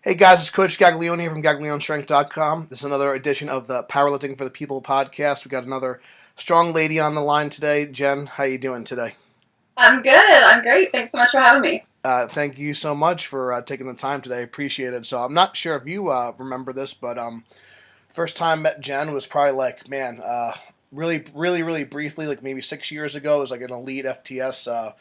Hey guys, it's Coach Gaglione here from GaglioneStrength.com. This is another edition of the Powerlifting for the People podcast. We got another strong lady on the line today. Jen, how you doing today? I'm good. I'm great. Thanks so much for having me. Thank you so much for taking the time today. Appreciate it. So I'm not sure if you remember this, but first time met Jen was probably like, man, really briefly, like maybe 6 years ago. It was like an elite FTS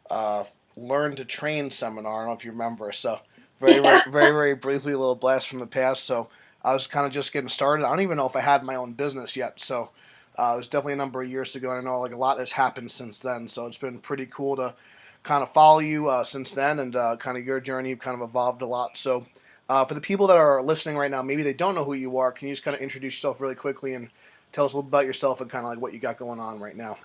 uh, learn to train seminar. I don't know if you remember. So Yeah. very briefly, a little blast from the past. So I was kind of just getting started. I don't even know if I had my own business yet. So it was definitely a number of years ago. And I know like a lot has happened since then. So it's been pretty cool to kind of follow you since then, and kind of your journey kind of evolved a lot. So for the people that are listening right now, maybe they don't know who you are. Can you just kind of introduce yourself really quickly and tell us a little about yourself and kind of like what you got going on right now?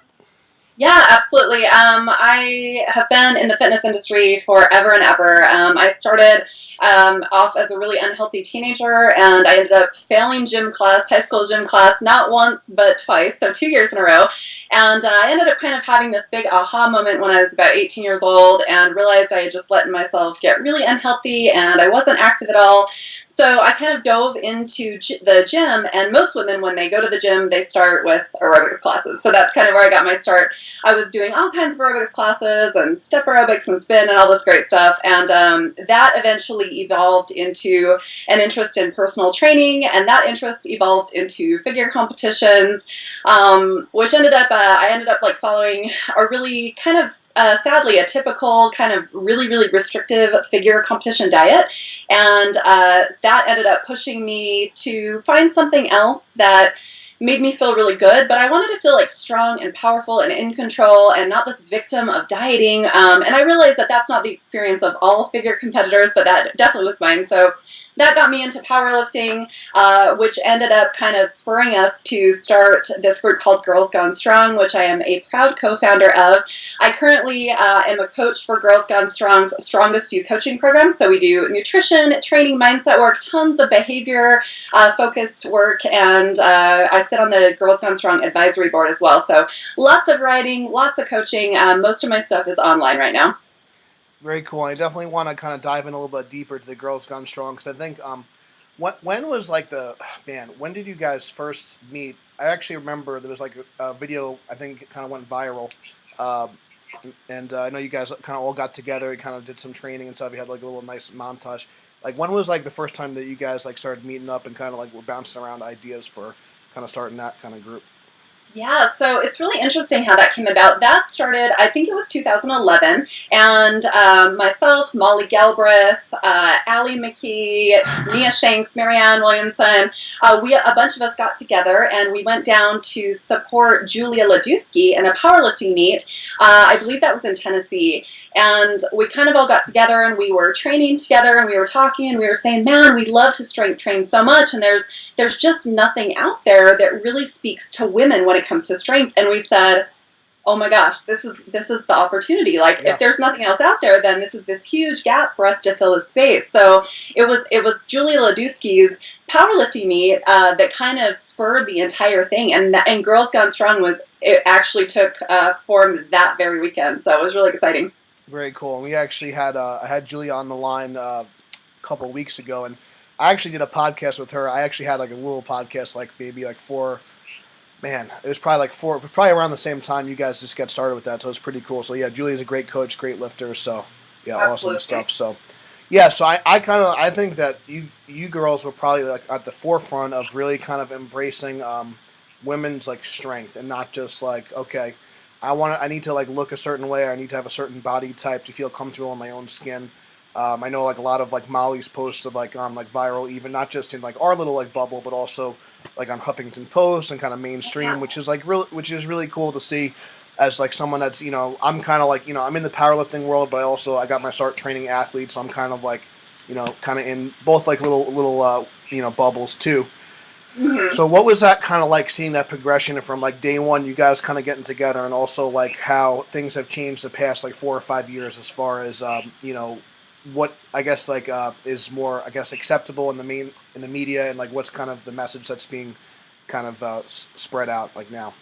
Yeah, absolutely. I have been in the fitness industry forever and ever. I started off as a really unhealthy teenager, and I ended up failing high school gym class, not once, but twice, so 2 years in a row. And I ended up kind of having this big aha moment when I was about 18 years old and realized I had just let myself get really unhealthy and I wasn't active at all. So I kind of dove into the gym, and most women, when they go to the gym, they start with aerobics classes. So that's kind of where I got my start. I was doing all kinds of aerobics classes and step aerobics and spin and all this great stuff. And that eventually evolved into an interest in personal training, and that interest evolved into figure competitions, which I ended up like following a really kind of sadly, a typical kind of really restrictive figure competition diet. And that ended up pushing me to find something else that made me feel really good, but I wanted to feel like strong and powerful and in control and not this victim of dieting. And I realized that that's not the experience of all figure competitors, but that definitely was mine. So that got me into powerlifting, which ended up kind of spurring us to start this group called Girls Gone Strong, which I am a proud co-founder of. I currently am a coach for Girls Gone Strong's Strongest You coaching program. So we do nutrition, training, mindset work, tons of behavior focused work, and I sit on the Girls Gone Strong advisory board as well. So lots of writing, lots of coaching. Most of my stuff is online right now. Very cool. I definitely want to kind of dive in a little bit deeper to the Girls Gone Strong because I think when was like the man? When did you guys first meet? I actually remember there was like a video. I think it kind of went viral, um, and I know you guys kind of all got together and kind of did some training and stuff. You had like a little nice montage. Like when was like the first time that you guys like started meeting up and kind of like were bouncing around ideas for kind of starting that kind of group? Yeah, so it's really interesting how that came about. That started, I think it was 2011, and myself, Molly Galbraith, Allie McKee, Mia Shanks, Marianne Williamson, a bunch of us got together and we went down to support Julia Ladusky in a powerlifting meet. I believe that was in Tennessee. And we kind of all got together and we were training together and we were talking and we were saying, man, we love to strength train so much. And there's just nothing out there that really speaks to women when it comes to strength. And we said, oh my gosh, this is the opportunity. Like Yeah. if there's nothing else out there, then this is this huge gap for us to fill a space. So it was Julia Ladusky's powerlifting meet that kind of spurred the entire thing. And Girls Gone Strong it actually took form that very weekend. So it was really exciting. Very cool. And we actually had I had Julia on the line a couple of weeks ago, and I actually did a podcast with her. I actually had like a little podcast, like maybe like four. Man, it was probably like four, probably around the same time you guys just got started with that. So it's pretty cool. So yeah, Julia's a great coach, great lifter. So yeah, awesome Absolutely. stuff. So yeah, so I kind of I think that you girls were probably like at the forefront of really kind of embracing women's like strength and not just like okay, I need to like look a certain way. Or I need to have a certain body type to feel comfortable in my own skin. I know like a lot of like Molly's posts of like on like viral, even not just in like our little like bubble, but also like on Huffington Post and kind of mainstream, Yeah. which is really cool to see as like someone that's I'm kind of like I'm in the powerlifting world, but I got my start training athletes, so I'm kind of like kind of in both like little bubbles too. Mhm. So what was that kind of like seeing that progression from like day one, you guys kind of getting together, and also like how things have changed the past like 4 or 5 years as far as what I guess like is more I guess acceptable in the media and like what's kind of the message that's being kind of spread out like now.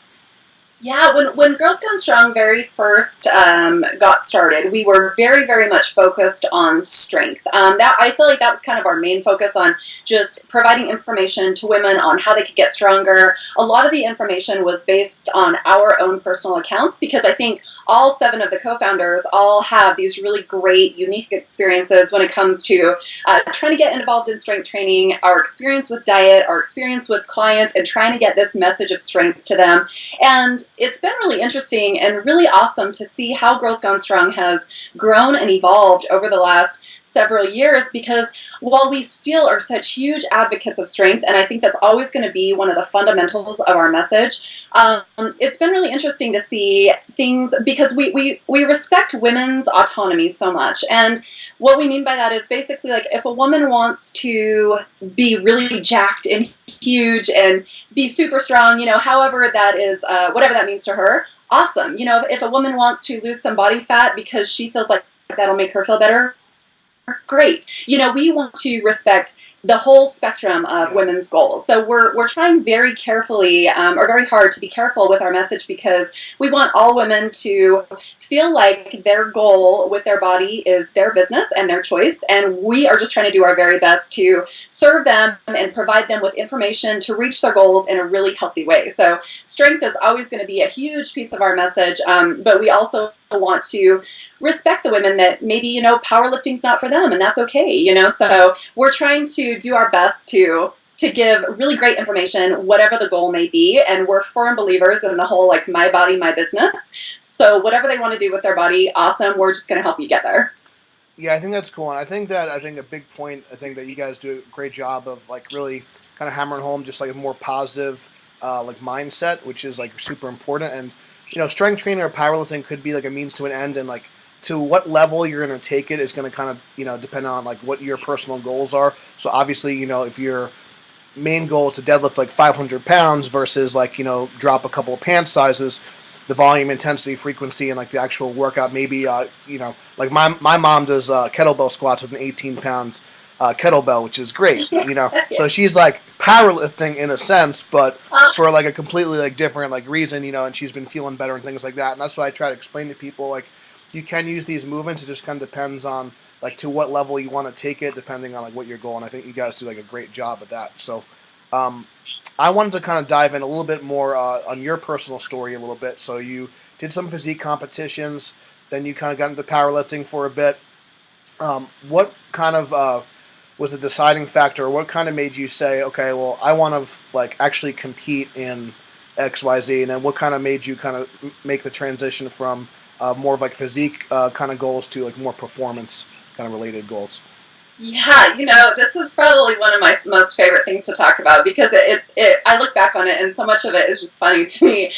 Yeah, when Girls Gone Strong very first got started, we were very, very much focused on strength. That I feel like that was kind of our main focus on just providing information to women on how they could get stronger. A lot of the information was based on our own personal accounts because I think all 7 of the co-founders all have these really great, unique experiences when it comes to trying to get involved in strength training, our experience with diet, our experience with clients, and trying to get this message of strength to them. And it's been really interesting and really awesome to see how Girls Gone Strong has grown and evolved over the last several years, because while we still are such huge advocates of strength, and I think that's always going to be one of the fundamentals of our message, it's been really interesting to see things because we respect women's autonomy so much. And what we mean by that is basically like if a woman wants to be really jacked and huge and be super strong, however that is, whatever that means to her, awesome. If a woman wants to lose some body fat because she feels like that'll make her feel better, great. We want to respect the whole spectrum of women's goals. So we're trying very carefully or very hard to be careful with our message because we want all women to feel like their goal with their body is their business and their choice. And we are just trying to do our very best to serve them and provide them with information to reach their goals in a really healthy way. So strength is always going to be a huge piece of our message, but we also want to respect the women that maybe, powerlifting's not for them, and that's okay, so we're trying to do our best to give really great information, whatever the goal may be, and we're firm believers in the whole, like, my body, my business, so whatever they want to do with their body, awesome, we're just going to help you get there. Yeah, I think that's cool, and I think a big point, I think that you guys do a great job of, like, really kind of hammering home just, like, a more positive, like, mindset, which is, like, super important, and, strength training or powerlifting could be, like, a means to an end, and, like, to what level you're going to take it is going to kind of, depend on, like, what your personal goals are. So, obviously, if your main goal is to deadlift, like, 500 pounds versus, like, drop a couple of pant sizes, the volume, intensity, frequency, and, like, the actual workout, maybe, like, my mom does kettlebell squats with an 18-pound kettlebell, which is great, So she's, like, powerlifting in a sense, but for, like, a completely, like, different, like, reason, and she's been feeling better and things like that. And that's why I try to explain to people, like, you can use these movements. It just kind of depends on, like, to what level you want to take it, depending on, like, what your goal. And I think you guys do, like, a great job at that. So I wanted to kind of dive in a little bit more on your personal story a little bit. So you did some physique competitions, then you kind of got into powerlifting for a bit. What kind of was the deciding factor? What kind of made you say, okay, well, I want to, like, actually compete in XYZ? And then what kind of made you kind of make the transition from more of, like, physique kind of goals to, like, more performance kind of related goals? Yeah, this is probably one of my most favorite things to talk about because I look back on it and so much of it is just funny to me.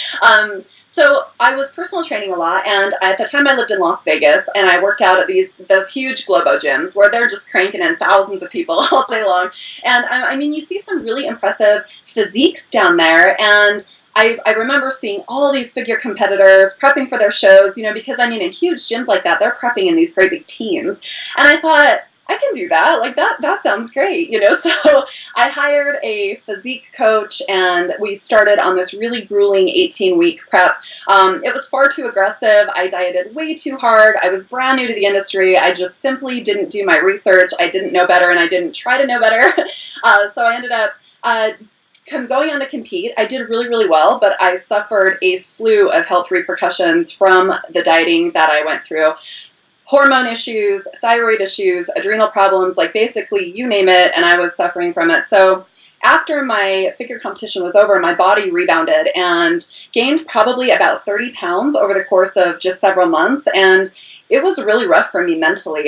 So I was personal training a lot, and at the time I lived in Las Vegas, and I worked out at those huge Globo gyms where they're just cranking in thousands of people all day long. And I mean, you see some really impressive physiques down there, and I remember seeing all these figure competitors prepping for their shows, because, I mean, in huge gyms like that, they're prepping in these great big teams. And I thought, I can do that. Like, that sounds great, So I hired a physique coach, and we started on this really grueling 18-week prep. It was far too aggressive. I dieted way too hard. I was brand new to the industry. I just simply didn't do my research. I didn't know better, and I didn't try to know better. So I ended up going on to compete. I did really, really well, but I suffered a slew of health repercussions from the dieting that I went through. Hormone issues, thyroid issues, adrenal problems, like basically you name it, and I was suffering from it. So after my figure competition was over, my body rebounded and gained probably about 30 pounds over the course of just several months, and it was really rough for me mentally.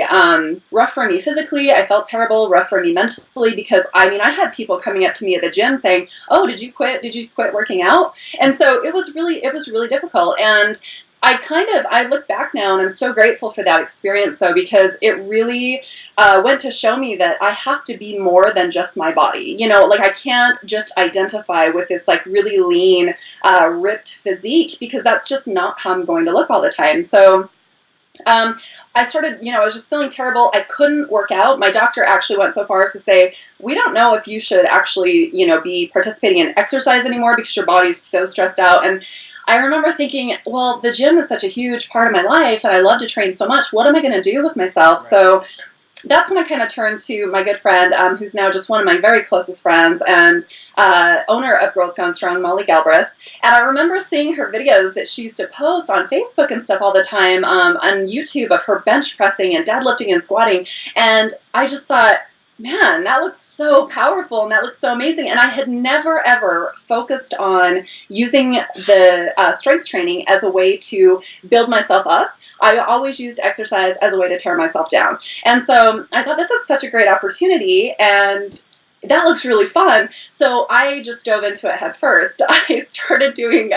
Rough for me physically. I felt terrible. Rough for me mentally because, I mean, I had people coming up to me at the gym saying, "Oh, did you quit? Did you quit working out?" And so it was really difficult. And I look back now and I'm so grateful for that experience, though, because it really went to show me that I have to be more than just my body. Like, I can't just identify with this, like, really lean, ripped physique, because that's just not how I'm going to look all the time. So I started, I was just feeling terrible. I couldn't work out. My doctor actually went so far as to say, we don't know if you should actually, be participating in exercise anymore because your body's so stressed out. And I remember thinking, well, the gym is such a huge part of my life and I love to train so much. What am I going to do with myself? Right. So that's when I kind of turned to my good friend, who's now just one of my very closest friends and owner of Girls Gone Strong, Molly Galbraith. And I remember seeing her videos that she used to post on Facebook and stuff all the time, on YouTube, of her bench pressing and deadlifting and squatting. And I just thought, man, that looks so powerful and that looks so amazing. And I had never, ever focused on using the strength training as a way to build myself up. I always used exercise as a way to tear myself down. And so I thought, this is such a great opportunity, and that looks really fun. So I just dove into it head first. I started doing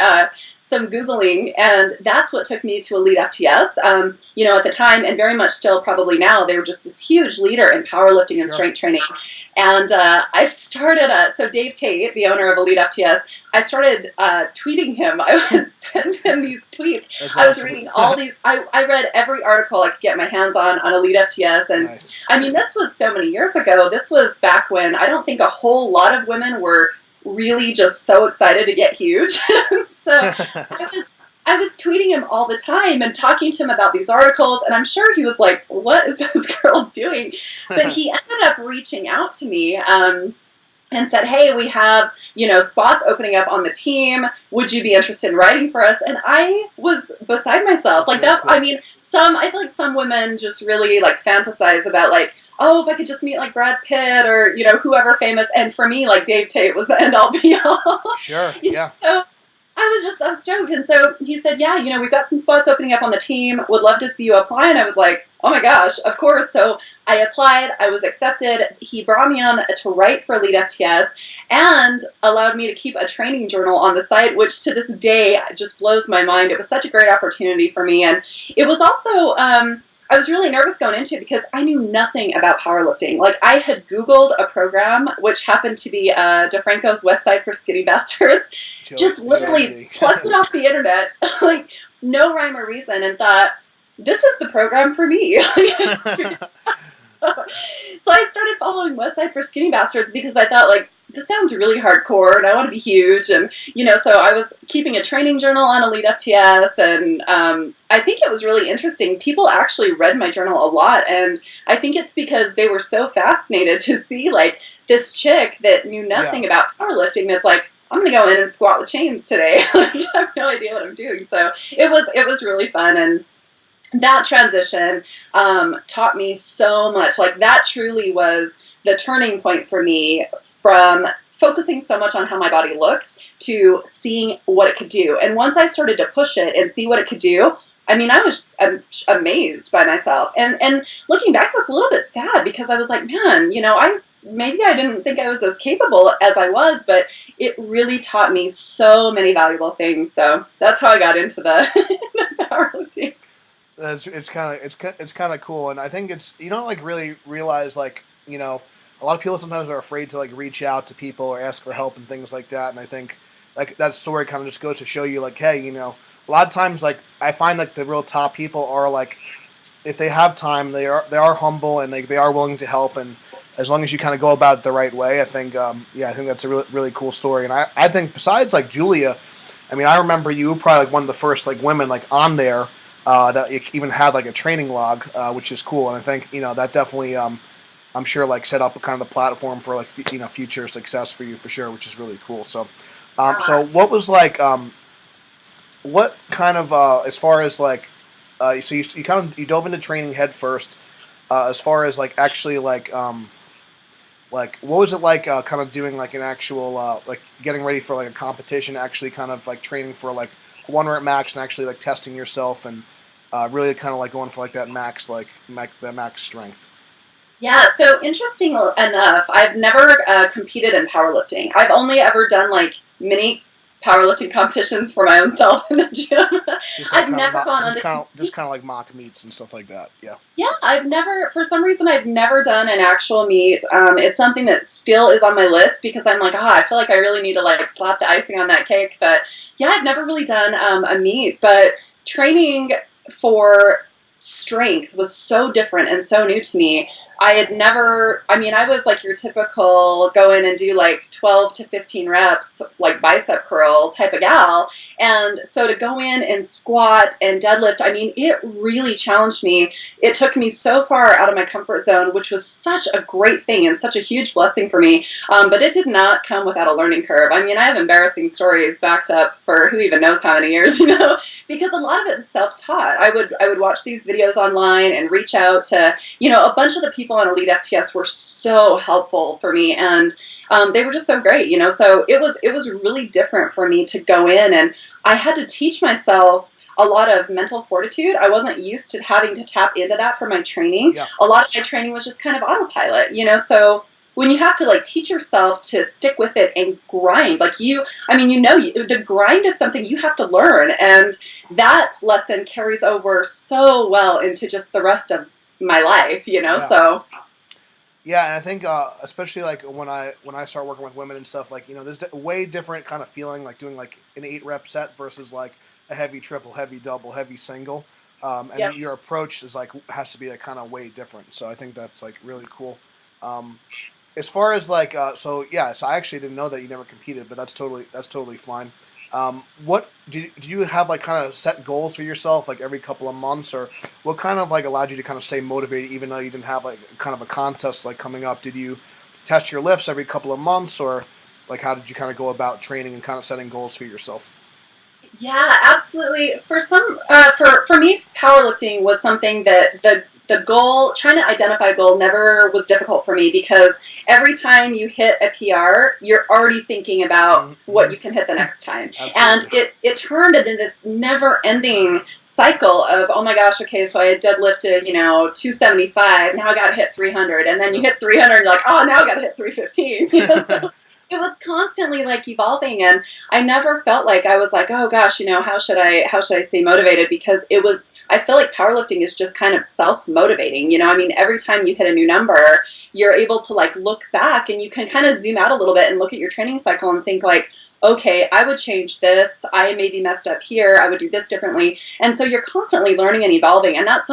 some Googling, and that's what took me to Elite FTS. At the time, and very much still probably now, they were just this huge leader in powerlifting and strength training. And I started, so Dave Tate, the owner of Elite FTS, I started tweeting him. I would send him these tweets. That's I was awesome. Reading all these. I read every article I could get my hands on Elite FTS. And nice. I mean, this was so many years ago. This was back when I don't think a whole lot of women were really just so excited to get huge. So I was tweeting him all the time and talking to him about these articles, and I'm sure he was like, what is this girl doing? But he ended up reaching out to me and said, hey, we have, spots opening up on the team. Would you be interested in writing for us? And I was beside myself. Like that, cool. I mean, I feel like some women just really like fantasize about like, oh, if I could just meet like Brad Pitt or, whoever famous. And for me, like Dave Tate was the end all be all. Sure, yeah. So I was stoked. And so he said, yeah, we've got some spots opening up on the team. Would love to see you apply. And I was like, oh my gosh, of course. So I applied. I was accepted. He brought me on to write for Elite FTS and allowed me to keep a training journal on the site, which to this day just blows my mind. It was such a great opportunity for me. And it was also, I was really nervous going into it because I knew nothing about powerlifting. Like, I had Googled a program, which happened to be DeFranco's Website for Skinny Bastards, just literally plucked it off the internet, like, no rhyme or reason, and thought, this is the program for me. So I started following Website for Skinny Bastards because I thought, like, this sounds really hardcore and I want to be huge. And, so I was keeping a training journal on Elite FTS, and I think it was really interesting. People actually read my journal a lot, and I think it's because they were so fascinated to see, like, this chick that knew nothing about powerlifting that's like, I'm going to go in and squat with chains today. I have no idea what I'm doing. So it was really fun. And that transition taught me so much. Like, that truly was the turning point for me, from focusing so much on how my body looked to seeing what it could do. And once I started to push it and see what it could do, I mean, I was amazed by myself. And looking back, that's a little bit sad because I was like, man, maybe I didn't think I was as capable as I was, but it really taught me so many valuable things. So that's how I got into the powerlifting. It's kind of cool, and I think it's, like, really realize, like, a lot of people sometimes are afraid to, like, reach out to people or ask for help and things like that. And I think, like, that story kind of just goes to show you, like, hey, a lot of times, like, I find, like, the real top people are, like, if they have time, they are humble, and they are willing to help. And as long as you kind of go about it the right way, I think, I think that's a really, really cool story. And I think besides, like, Julia, I mean, I remember you were probably, like, one of the first, like, women, like, on there that even had, like, a training log, which is cool. And I think, that definitely, I'm sure, like, set up a kind of the platform for, like, future success for you for sure, which is really cool. So, so what was, like, what kind of, as far as, like, so you dove into training head first, as far as, like, actually, like, what was it like, kind of doing, like, an actual, like, getting ready for, like, a competition, actually kind of, like, training for, like, a 1 rep max and actually, like, testing yourself and really kind of, like, going for, like, that max, like, that max strength? Yeah, so interesting enough, I've never competed in powerlifting. I've only ever done, like, mini powerlifting competitions for my own self in the gym. I've never gone on just kind of like mock meets and stuff like that. Yeah. Yeah, for some reason, I've never done an actual meet. It's something that still is on my list because I'm like, I feel like I really need to, like, slap the icing on that cake. But yeah, I've never really done a meet. But training for strength was so different and so new to me. I had never, I mean, I was like your typical go in and do like 12 to 15 reps, like bicep curl type of gal. And so to go in and squat and deadlift, I mean, it really challenged me. It took me so far out of my comfort zone, which was such a great thing and such a huge blessing for me. But it did not come without a learning curve. I mean, I have embarrassing stories backed up for who even knows how many years, because a lot of it is self-taught. I would watch these videos online and reach out to, a bunch of the people on Elite FTS were so helpful for me, and they were just so great, So it was really different for me to go in, and I had to teach myself a lot of mental fortitude. I wasn't used to having to tap into that for my training. Yeah. A lot of my training was just kind of autopilot, So when you have to like teach yourself to stick with it and grind, like the grind is something you have to learn, and that lesson carries over so well into just the rest of my life, Yeah. So Yeah, and I think especially like when I start working with women and stuff, like there's a way different kind of feeling like doing like an 8 rep set versus like a heavy triple, heavy double, heavy single, and yep. your approach is like has to be a kind of way different. So I think that's like really cool. Um, as far as like so I actually didn't know that you never competed, but that's totally fine. What do you have like kind of set goals for yourself like every couple of months, or what kind of like allowed you to kind of stay motivated even though you didn't have like kind of a contest like coming up? Did you test your lifts every couple of months, or like how did you kind of go about training and kind of setting goals for yourself? Yeah, absolutely. For me, powerlifting was something that the goal, trying to identify a goal, never was difficult for me, because every time you hit a PR, you're already thinking about what you can hit the next time. Absolutely. And it turned into this never-ending cycle of, oh my gosh, okay, so I had deadlifted, 275, now I got to hit 300, and then you hit 300, and you're like, oh, now I got to hit 315. So it was constantly like evolving, and I never felt like I was like, oh gosh, how should I stay motivated? Because I feel like powerlifting is just kind of self-motivating. I mean, every time you hit a new number, you're able to like look back, and you can kind of zoom out a little bit and look at your training cycle and think like, okay, I would change this. I maybe messed up here. I would do this differently. And so you're constantly learning and evolving. And that's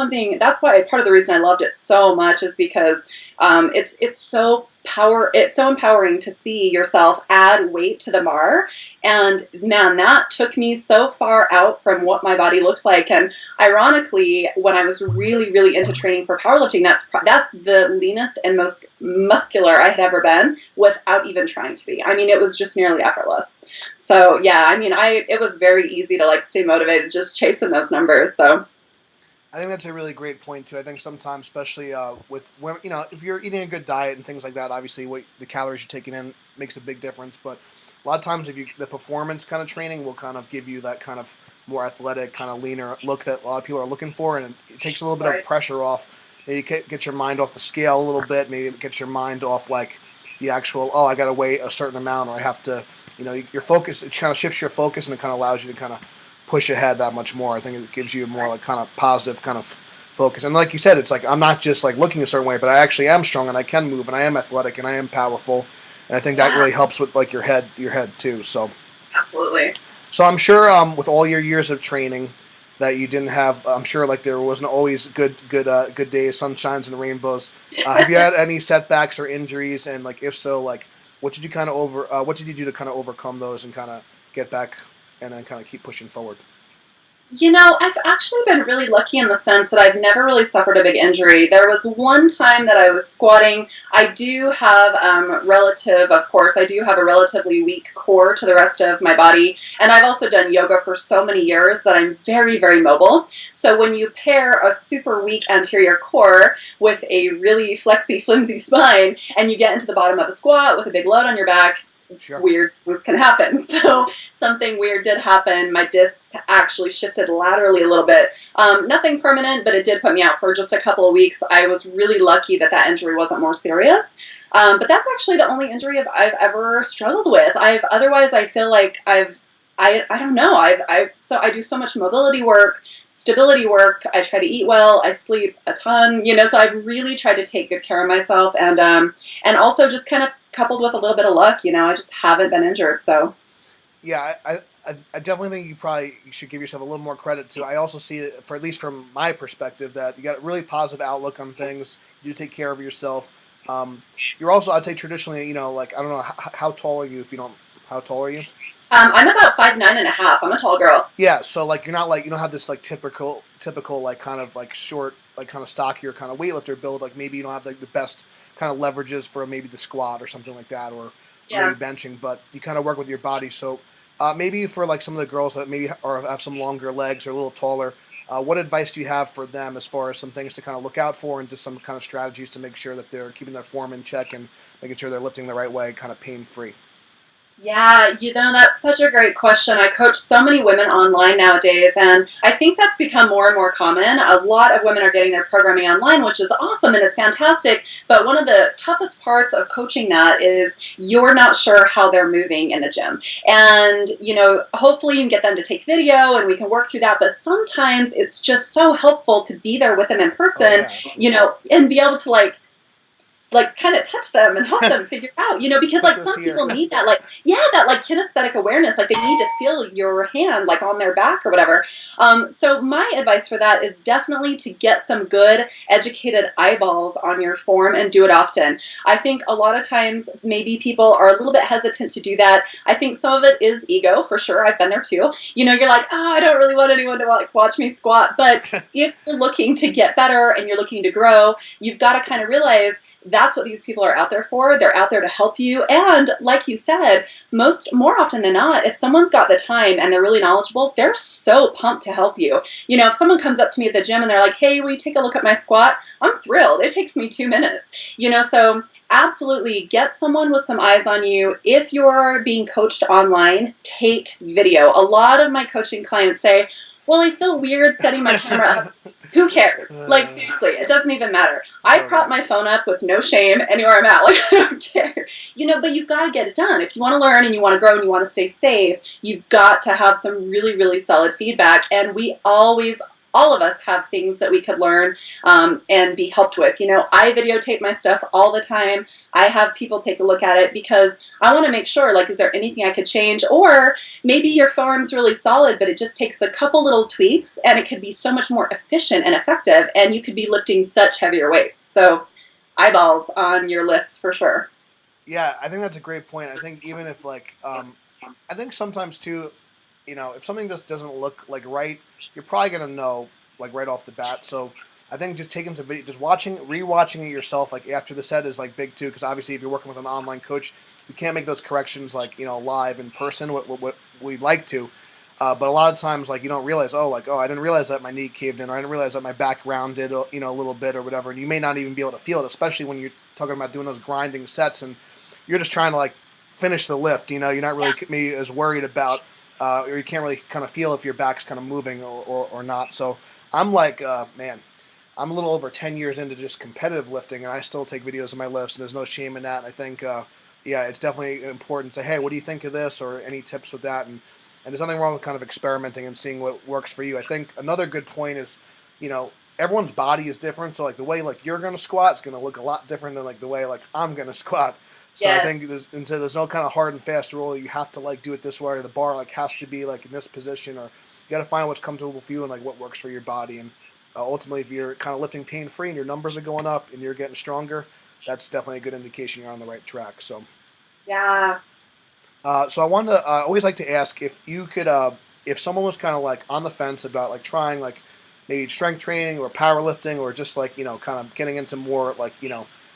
why part of the reason I loved it so much is because it's so empowering to see yourself add weight to the bar. And man, that took me so far out from what my body looked like. And ironically, when I was really, really into training for powerlifting, that's the leanest and most muscular I had ever been without even trying to be. I mean, it was just nearly effortless. So yeah, I mean, it was very easy to like stay motivated just chasing those numbers. So I think that's a really great point too. I think sometimes, especially with women, if you're eating a good diet and things like that, obviously what the calories you're taking in makes a big difference. But a lot of times, the performance kind of training will kind of give you that kind of more athletic, kind of leaner look that a lot of people are looking for, and it takes a little bit of pressure off. Maybe get your mind off the scale a little bit. Maybe get your mind off like the actual, oh, I got to weigh a certain amount, or I have to, your focus. It kind of shifts your focus, and it kind of allows you to kind of push ahead that much more. I think it gives you a more like kind of positive kind of focus. And like you said, it's like I'm not just like looking a certain way, but I actually am strong and I can move and I am athletic and I am powerful. And I think that really helps with like your head too. So absolutely. So I'm sure with all your years of training that you didn't have, I'm sure like there wasn't always good days, sunshines and rainbows. Have you had any setbacks or injuries? And like if so, like what did you do to kind of overcome those and kind of get back and then kind of keep pushing forward? I've actually been really lucky in the sense that I've never really suffered a big injury. There was one time that I was squatting. I do have I do have a relatively weak core to the rest of my body. And I've also done yoga for so many years that I'm very, very mobile. So when you pair a super weak anterior core with a really flexy, flimsy spine, and you get into the bottom of a squat with a big load on your back, Sure. Weird things can happen. So something weird did happen. My discs actually shifted laterally a little bit. Nothing permanent, but it did put me out for just a couple of weeks. I was really lucky that injury wasn't more serious. But that's actually the only injury I've ever struggled with. Otherwise I feel like I don't know. I do so much mobility work, stability work. I try to eat well. I sleep a ton, so I've really tried to take good care of myself, and also just kind of coupled with a little bit of luck, I just haven't been injured. So yeah, I definitely think you should give yourself a little more credit too. I also see it, for at least from my perspective, that you got a really positive outlook on things. do take care of yourself. You're also, I'd say, traditionally, like, I don't know, how tall are you? If you don't, how tall are you? I'm about 5'9.5". I'm a tall girl. Yeah, so like you're not like, you don't have this like typical like kind of like short, like kind of stockier kind of weightlifter build. Like maybe you don't have like the best kind of leverages for maybe the squat or something like that, or maybe Yeah. benching, but you kind of work with your body. So maybe for like some of the girls that maybe or have some longer legs or a little taller, what advice do you have for them as far as some things to kind of look out for and just some kind of strategies to make sure that they're keeping their form in check and making sure they're lifting the right way, kind of pain free? Yeah, that's such a great question. I coach so many women online nowadays, and I think that's become more and more common. A lot of women are getting their programming online, which is awesome and it's fantastic. But one of the toughest parts of coaching that is you're not sure how they're moving in the gym. And, hopefully you can get them to take video and we can work through that. But sometimes it's just so helpful to be there with them in Oh person, yeah, and be able to kind of touch them and help them figure out, because put like this some here. people need that, that like kinesthetic awareness, like they need to feel your hand like on their back or whatever. So my advice for that is definitely to get some good educated eyeballs on your form and do it often. I think a lot of times maybe people are a little bit hesitant to do that. I think some of it is ego for sure. I've been there too. You're like, oh, I don't really want anyone to watch me squat. But if you're looking to get better and you're looking to grow, you've got to kind of realize that's what these people are out there for. They're out there to help you. And like you said, more often than not, if someone's got the time and they're really knowledgeable, they're so pumped to help you. If someone comes up to me at the gym and they're like, hey, will you take a look at my squat? I'm thrilled. It takes me 2 minutes. So absolutely get someone with some eyes on you. If you're being coached online, take video. A lot of my coaching clients say, well, I feel weird setting my camera up. Who cares? Like, seriously, it doesn't even matter. I prop my phone up with no shame anywhere I'm at. Like, I don't care. But you've got to get it done. If you want to learn and you want to grow and you want to stay safe, you've got to have some really, really solid feedback. And all of us have things that we could learn and be helped with. I videotape my stuff all the time. I have people take a look at it because I want to make sure, like, is there anything I could change? Or maybe your form's really solid, but it just takes a couple little tweaks and it could be so much more efficient and effective, and you could be lifting such heavier weights. So eyeballs on your lifts for sure. Yeah, I think that's a great point. I think even if like, I think sometimes too, if something just doesn't look like right, you're probably gonna know like right off the bat. So I think just taking some video, just rewatching it yourself, like after the set is like big too, because obviously if you're working with an online coach, you can't make those corrections like live in person. What we'd like to, but a lot of times like you don't realize, oh I didn't realize that my knee caved in, or I didn't realize that my back rounded a little bit or whatever, and you may not even be able to feel it, especially when you're talking about doing those grinding sets and you're just trying to like finish the lift. You're not really maybe as worried about. Or you can't really kind of feel if your back's kind of moving or not. So I'm like, man, I'm a little over 10 years into just competitive lifting, and I still take videos of my lifts, and there's no shame in that. And I think, it's definitely important to say, hey, what do you think of this, or any tips with that? And there's nothing wrong with kind of experimenting and seeing what works for you. I think another good point is, everyone's body is different. So like the way like you're going to squat is going to look a lot different than like the way like I'm going to squat. So Yes. I think there's no kind of hard and fast rule. You have to like do it this way, or the bar like has to be like in this position, or you got to find what's comfortable for you and like what works for your body. And ultimately, if you're kind of lifting pain free and your numbers are going up and you're getting stronger, that's definitely a good indication you're on the right track. So Yeah. so I wanted to always like to ask if you could if someone was kind of like on the fence about like trying like maybe strength training or powerlifting, or just like kind of getting into more like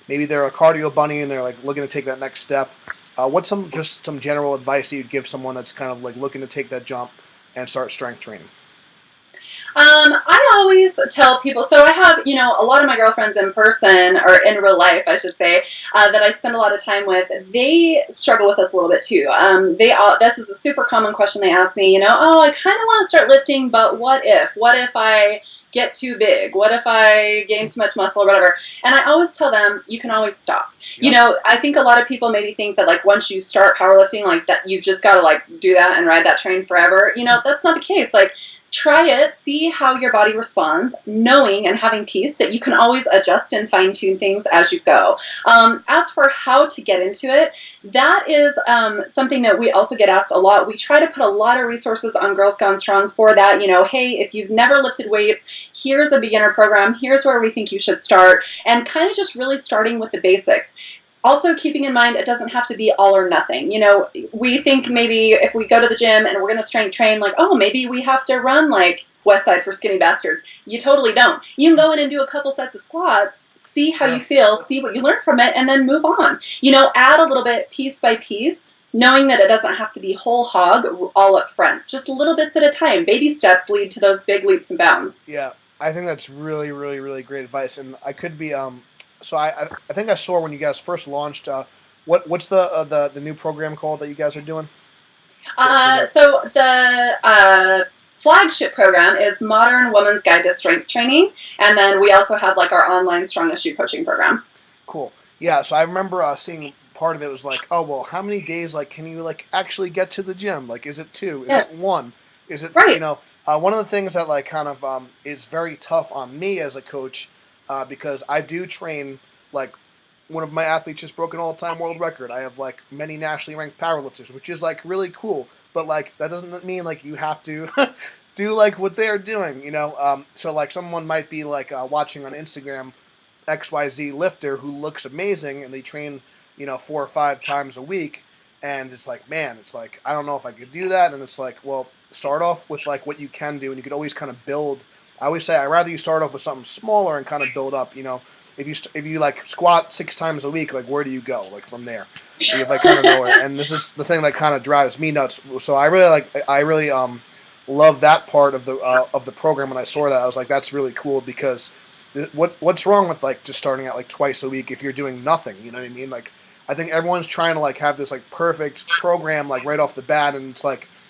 maybe they're a cardio bunny and they're like looking to take that next step. What's some general advice that you'd give someone that's kind of like looking to take that jump and start strength training? I always tell people, so I have, a lot of my girlfriends in person, or in real life, I should say, that I spend a lot of time with, they struggle with this a little bit too. This is a super common question they ask me, oh, I kind of want to start lifting, but what if? What if I get too big? What if I gain too much muscle or whatever? And I always tell them, you can always stop. Yep. I think a lot of people maybe think that like once you start powerlifting, like that you've just got to like do that and ride that train forever. That's not the case. Like Try it, see how your body responds, knowing and having peace that you can always adjust and fine tune things as you go. As for how to get into it, that is something that we also get asked a lot. We try to put a lot of resources on Girls Gone Strong for that. Hey, if you've never lifted weights, here's a beginner program. Here's where we think you should start, and kind of just really starting with the basics. Also, keeping in mind, it doesn't have to be all or nothing. We think maybe if we go to the gym and we're going to strength train, maybe we have to run like West Side for Skinny Bastards. You totally don't. You can go in and do a couple sets of squats, see how you feel, see what you learn from it, and then move on. Add a little bit piece by piece, knowing that it doesn't have to be whole hog all up front. Just little bits at a time. Baby steps lead to those big leaps and bounds. Yeah, I think that's really, really, really great advice, and I could be So I think I saw when you guys first launched. What's the new program called that you guys are doing? So the flagship program is Modern Woman's Guide to Strength Training, and then we also have like our online Strong as You coaching program. Cool. Yeah. So I remember seeing part of it was like, oh well, how many days can you actually get to the gym? Is it 2? Is it 1? Is it right? One of the things that is very tough on me as a coach. Because I do train, one of my athletes just broke an all-time world record. I have many nationally ranked powerlifters, which is really cool. But that doesn't mean you have to do what they're doing, So someone might be watching on Instagram XYZ lifter who looks amazing and they train 4 or 5 times a week, and it's man, it's I don't know if I could do that, and it's well, start off with what you can do, and you could always kind of build. I always say I'd rather you start off with something smaller and kind of build up. If you squat 6 times a week, where do you go from there? You kind of nowhere. And this is the thing that kind of drives me nuts. So I really love that part of the program. When I saw that, I was that's really cool, because what's wrong with just starting out twice a week if you're doing nothing? You know what I mean? I think everyone's trying to have this perfect program right off the bat, and it's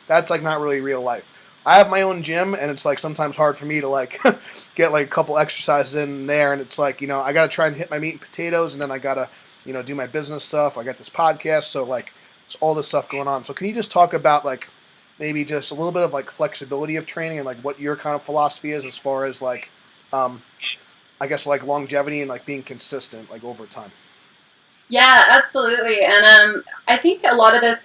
that's not really real life. I have my own gym, and it's sometimes hard for me to get a couple exercises in there, and it's I got to try and hit my meat and potatoes, and then I got to do my business stuff. I got this podcast, so it's all this stuff going on. So can you just talk about maybe just a little bit of flexibility of training and what your kind of philosophy is as far as I guess longevity and being consistent over time? Yeah, absolutely. And I think a lot of this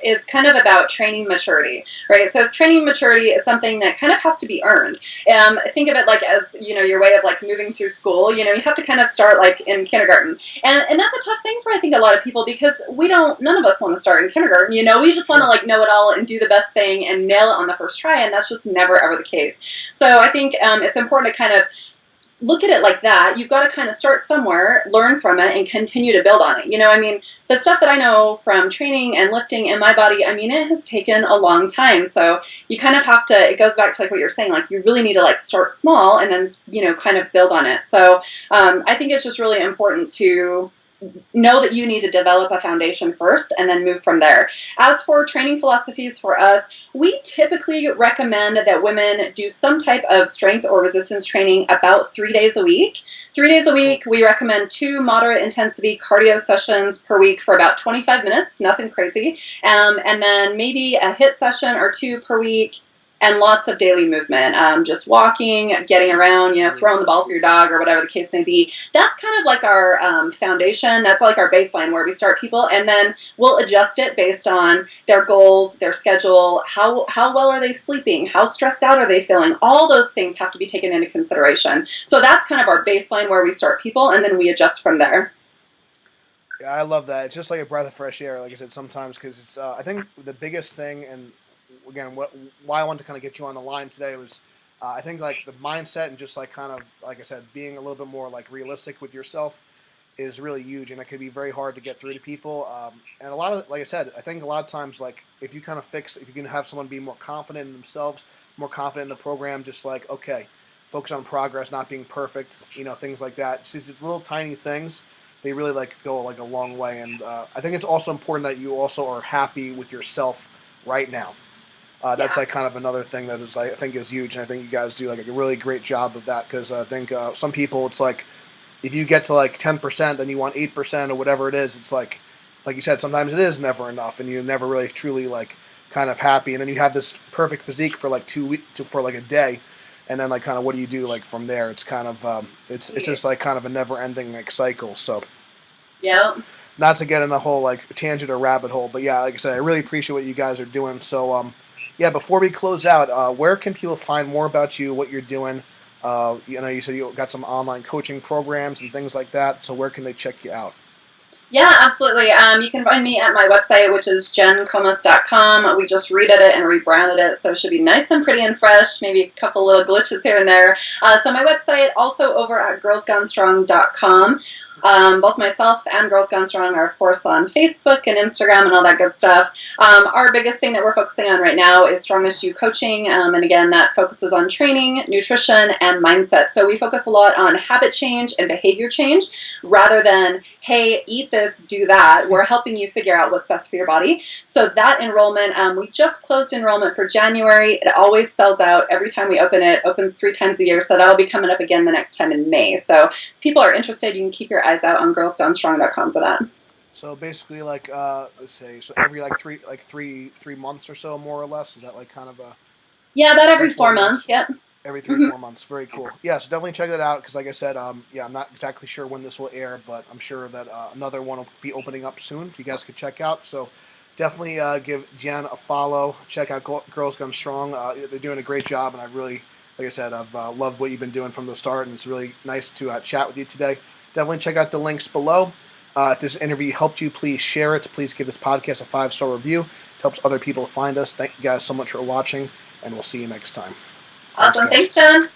is kind of about training maturity, right? So training maturity is something that kind of has to be earned. Think of it as, your way of moving through school. You have to kind of start in kindergarten. And that's a tough thing for, I think, a lot of people, because none of us want to start in kindergarten. We just want to know it all and do the best thing and nail it on the first try. And that's just never, ever the case. So I think it's important to kind of look at it like that. You've got to kind of start somewhere, learn from it, and continue to build on it. The stuff that I know from training and lifting and my body, it has taken a long time. So you kind of have to, it goes back to what you're saying, you really need to start small and then, kind of build on it. So I think it's just really important to know that you need to develop a foundation first and then move from there. As for training philosophies for us, we typically recommend that women do some type of strength or resistance training about 3 days a week. 3 days a week, we recommend 2 moderate intensity cardio sessions per week for about 25 minutes, nothing crazy. And then maybe a HIIT session or 2 per week, and lots of daily movement, just walking, getting around, throwing the ball for your dog or whatever the case may be. That's kind of our foundation. That's our baseline where we start people, and then we'll adjust it based on their goals, their schedule, how well are they sleeping, how stressed out are they feeling. All those things have to be taken into consideration. So that's kind of our baseline where we start people, and then we adjust from there. Yeah, I love that. It's just like a breath of fresh air, like I said, sometimes, because it's I think the biggest thing, and again, why I wanted to kind of get you on the line today was, I think the mindset and just kind of, like I said, being a little bit more realistic with yourself is really huge, and it can be very hard to get through to people. And a lot of, like I said, I think a lot of times, if you kind of if you can have someone be more confident in themselves, more confident in the program, just okay, focus on progress, not being perfect, things like that. It's these little tiny things, they really go a long way. And I think it's also important that you also are happy with yourself right now. That's kind of another thing that is, I think, is huge, and I think you guys do a really great job of that, because I think some people, it's if you get to 10%, then you want 8% or whatever it is. It's like you said, sometimes it is never enough, and you never really truly kind of happy, and then you have this perfect physique for like 2 weeks for like a day, and then like kind of what do you do like from there? It's kind of it's just like kind of a never ending like cycle. So Yeah. not to get in the whole like tangent or rabbit hole, but yeah, like I said, I really appreciate what you guys are doing. So yeah, before we close out, where can people find more about you, what you're doing? You said you got some online coaching programs and things like that. So where can they check you out? Yeah, absolutely. You can find me at my website, which is jencomas.com. We just redid it and rebranded it, so it should be nice and pretty and fresh, maybe a couple little glitches here and there. So my website, also over at girlsgonestrong.com. Both myself and Girls Gone Strong are, of course, on Facebook and Instagram and all that good stuff. Our biggest thing that we're focusing on right now is Strong as You coaching, and again, that focuses on training, nutrition, and mindset. So we focus a lot on habit change and behavior change rather than, hey, eat this, do that. We're helping you figure out what's best for your body. So that enrollment, we just closed enrollment for January. It always sells out every time we open it. Opens 3 times a year, so that'll be coming up again the next time in May. So if people are interested, you can keep your eyes out on girlsgonestrong.com for that. So basically, like let's say, so every like three months or so, more or less. Is that like kind of a yeah, about every 4 months? Yep. Every 3 or 4 months. Very cool. Yeah, so definitely check that out because, like I said, yeah, I'm not exactly sure when this will air, but I'm sure that another one will be opening up soon. You guys could check out. So definitely give Jen a follow. Check out Girls Gone Strong. They're doing a great job, and I really, like I said, I've loved what you've been doing from the start, and it's really nice to chat with you today. Definitely check out the links below. If this interview helped you, please share it. Please give this podcast a 5-star review. It helps other people find us. Thank you guys so much for watching, and we'll see you next time. Awesome. Thanks, John.